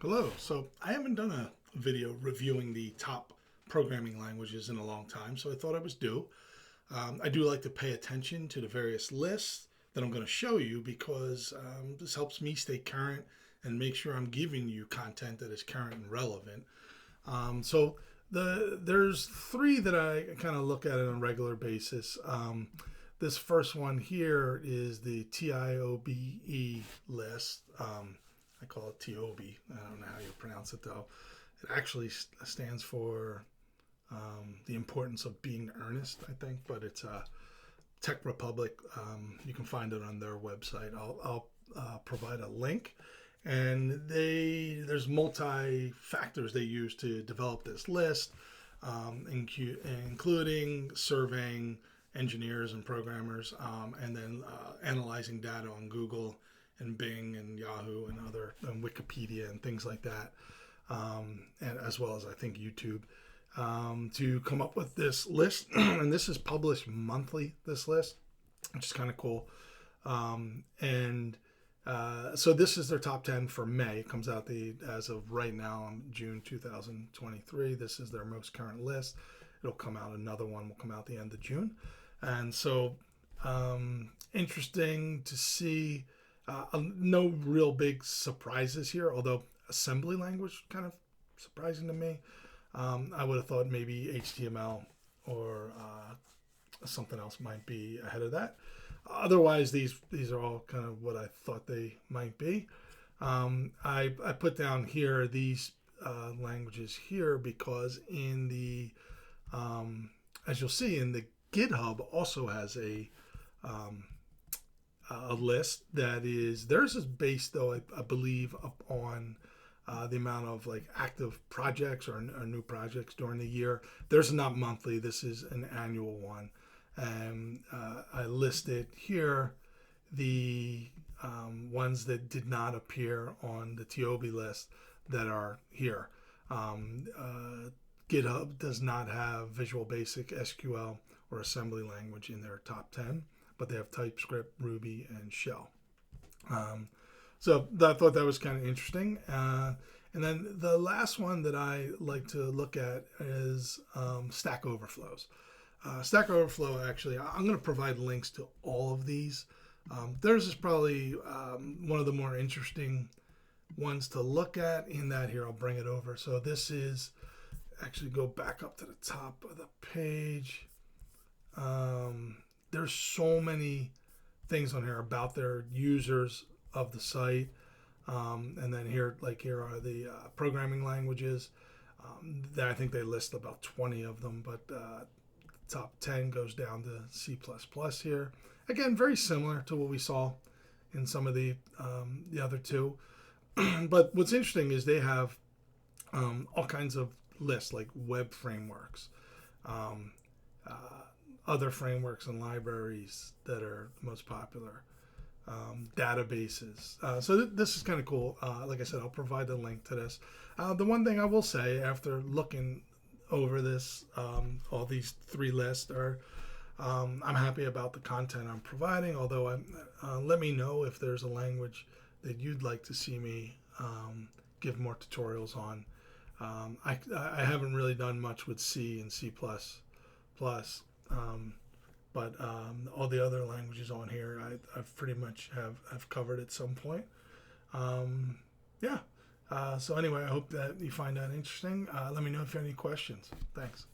Hello. So I haven't done a video reviewing the top programming languages in a long time, so I thought I was due. I do like to pay attention to the various lists that I'm going to show you because this helps me stay current and make sure I'm giving you content that is current and relevant. There's three that I kind of look at on a regular basis. This first one here is the TIOBE list. I call it TIOBE. I don't know how you pronounce it though. It actually stands for the importance of being earnest, I think, but it's Tech Republic. You can find it on their website. I'll provide a link, and there's multi factors they use to develop this list, including surveying engineers and programmers, and then analyzing data on Google and Bing and Yahoo and other and Wikipedia and things like that, and as well as I think YouTube, to come up with this list. And this is published monthly, this list, which is kind of cool. So this is their top 10 for May. It comes out as of right now, June 2023. This is their most current list. It'll come out, another one will come out the end of June. And so interesting to see. No real big surprises here, although assembly language kind of surprising to me. I would have thought maybe HTML or something else might be ahead of that. Otherwise, these are all kind of what I thought they might be. I put down here these languages here because in the as you'll see in the GitHub also has a list that is, theirs is based though I believe upon the amount of like active projects or new projects during the year. Theirs is not monthly. This is an annual one, and I listed here the ones that did not appear on the TIOBE list that are here. GitHub does not have Visual Basic, SQL, or assembly language in their top 10, but they have TypeScript, Ruby, and Shell. So I thought that was kind of interesting. And then the last one that I like to look at is Stack Overflows. Stack Overflow, actually, I'm going to provide links to all of these. Theirs is probably one of the more interesting ones to look at in that here. I'll bring it over. So this is, actually go back up to the top of the page. There's so many things on here about their users of the site. And then here are the programming languages. I think they list about 20 of them, but top 10 goes down to C++ here. Again, very similar to what we saw in some of the other two. But what's interesting is they have all kinds of lists, like web frameworks, other frameworks and libraries that are most popular, databases. So this is kind of cool. Like I said, I'll provide the link to this. The one thing I will say after looking over this, all these three lists are, I'm happy about the content I'm providing, although let me know if there's a language that you'd like to see me give more tutorials on. I haven't really done much with C and C++, but all the other languages on here I've pretty much have covered at some point. So anyway, I hope that you find that interesting. Let me know if you have any questions. Thanks.